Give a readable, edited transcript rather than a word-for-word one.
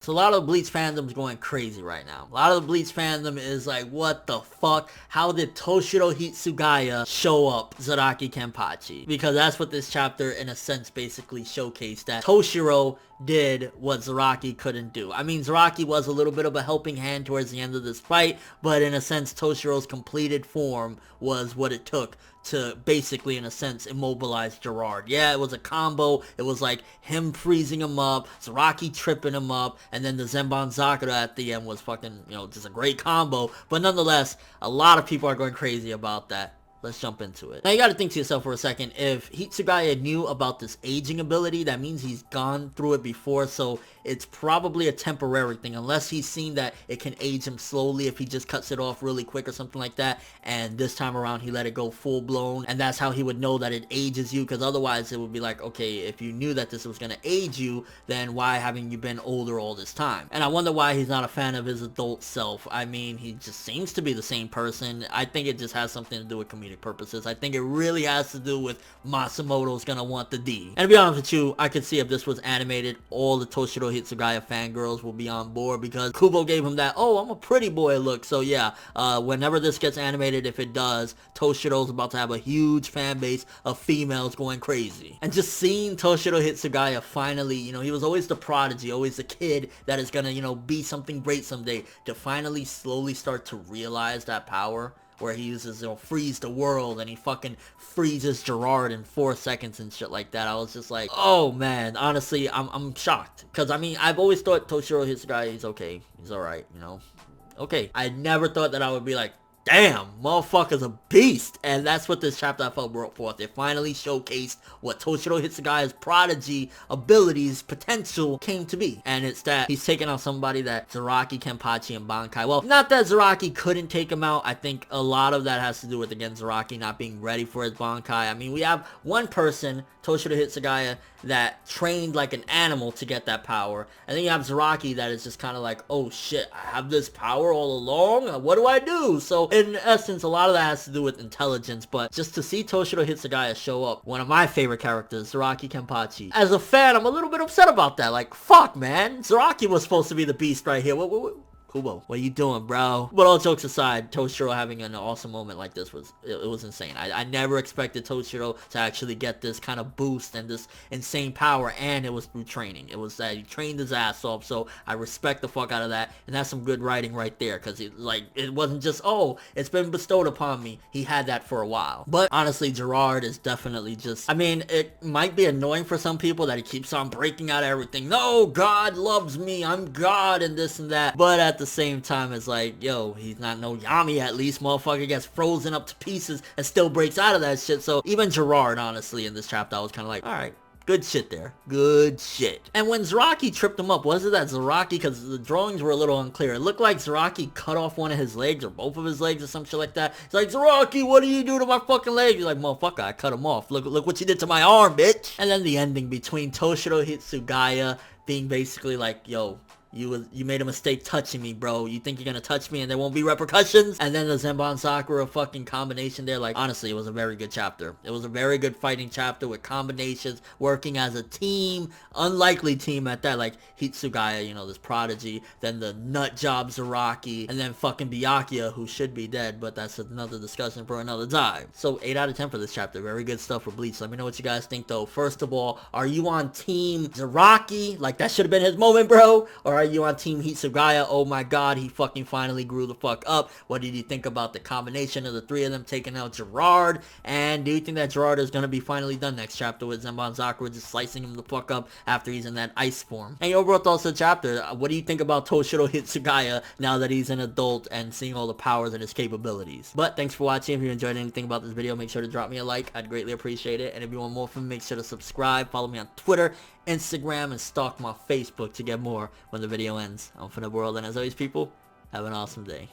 So a lot of the Bleach fandom is going crazy right now. A lot of the Bleach fandom is like, what the fuck? How did Toshiro Hitsugaya show up Zaraki Kenpachi? Because that's what this chapter, in a sense, basically showcased, that Toshiro did what Zaraki couldn't do. I mean, Zaraki was a little bit of a helping hand towards the end of this fight, but in a sense, Toshiro's completed form was what it took to basically, in a sense, immobilize Gerard. Yeah, it was a combo. It was like him freezing him up, Zaraki tripping him up, and then the Zenban Zakura at the end was fucking, just a great combo. But nonetheless, a lot of people are going crazy about that. Let's jump into it. Now you gotta think to yourself for a second, if Hitsugaya knew about this aging ability, that means he's gone through it before, so it's probably a temporary thing, unless he's seen that it can age him slowly if he just cuts it off really quick or something like that, and this time around he let it go full blown, and that's how he would know that it ages you, because otherwise it would be like, okay, if you knew that this was gonna age you, then why haven't you been older all this time? And I wonder why he's not a fan of his adult self. I mean, he just seems to be the same person. I think it just has something to do with community purposes. I think it really has to do with Matsumoto's gonna want the D. And to be honest with you, I could see if this was animated, all the Toshiro Hitsugaya fangirls will be on board, because Kubo gave him that, oh, I'm a pretty boy look. So yeah, whenever this gets animated, if it does, Toshiro's about to have a huge fan base of females going crazy. And just seeing Toshiro Hitsugaya finally, he was always the prodigy, always the kid that is gonna, be something great someday, to finally slowly start to realize that power, where he uses, freeze the world, and he fucking freezes Gerard in 4 seconds and shit like that. I was just like, oh man, honestly, I'm shocked. Because, I mean, I've always thought Toshiro Hitsugaya, he's okay. He's alright, Okay. I never thought that I would be like, damn, motherfucker's a beast. And that's what this chapter I felt brought forth. It finally showcased what Toshiro Hitsugaya's prodigy abilities, potential came to be. And it's that he's taking out somebody that Zaraki, Kenpachi, and Bankai. Well, not that Zaraki couldn't take him out. I think a lot of that has to do with, again, Zaraki not being ready for his Bankai. I mean, we have one person, Toshiro Hitsugaya, that trained like an animal to get that power. And then you have Zaraki that is just kind of like, oh shit, I have this power all along? What do I do? So in essence, a lot of that has to do with intelligence, but just to see Toshiro Hitsugaya show up, one of my favorite characters, Zaraki Kenpachi. As a fan, I'm a little bit upset about that. Like, fuck, man. Zaraki was supposed to be the beast right here. Kubo, what are you doing, bro? But all jokes aside, Toshiro having an awesome moment like this was insane. I never expected Toshiro to actually get this kind of boost and this insane power, and it was through training. It was that he trained his ass off, so I respect the fuck out of that, and that's some good writing right there, because it wasn't just, oh, it's been bestowed upon me. He had that for a while. But honestly, Gerard is definitely just, I mean, it might be annoying for some people that he keeps on breaking out everything. No, God loves me, I'm God, and this and that. But at the same time, it's like, yo, he's not no Yami. At least motherfucker gets frozen up to pieces and still breaks out of that shit. So even Gerard, honestly, in this chapter, I was kind of like, alright, good shit there. Good shit. And when Zaraki tripped him up, was it that Zaraki, because the drawings were a little unclear, it looked like Zaraki cut off one of his legs or both of his legs or some shit like that. It's like, Zaraki, what do you do to my fucking leg? He's like, motherfucker, I cut him off. Look what you did to my arm, bitch. And then the ending between Toshiro Hitsugaya being basically like, yo, you made a mistake touching me, bro. You think you're gonna touch me and there won't be repercussions? And then the Zenban Sakura fucking combination there. Like, honestly, it was a very good chapter. It was a very good fighting chapter with combinations, working as a team, unlikely team at that. Like, Hitsugaya, this prodigy, then the nut job Zaraki, and then fucking Byakuya, who should be dead, but that's another discussion for another time. So, 8 out of 10 for this chapter. Very good stuff for Bleach. Let me know what you guys think, though. First of all, are you on team Zaraki? Like, that should have been his moment, bro? Or are you on team Hitsugaya? Oh my god, he fucking finally grew the fuck up. What did you think about the combination of the three of them taking out Gerard? And do you think that Gerard is going to be finally done next chapter with Zenban Sakura just slicing him the fuck up after he's in that ice form? And your overall thoughts of the chapter. What do you think about Toshiro Hitsugaya now that he's an adult and seeing all the powers and his capabilities? But thanks for watching. If you enjoyed anything about this video, make sure to drop me a like. I'd greatly appreciate it. And if you want more from me, make sure to subscribe. Follow me on Twitter, Instagram, and stalk my Facebook to get more when the video ends. I'm ForneverWorld, and as always, people, have an awesome day.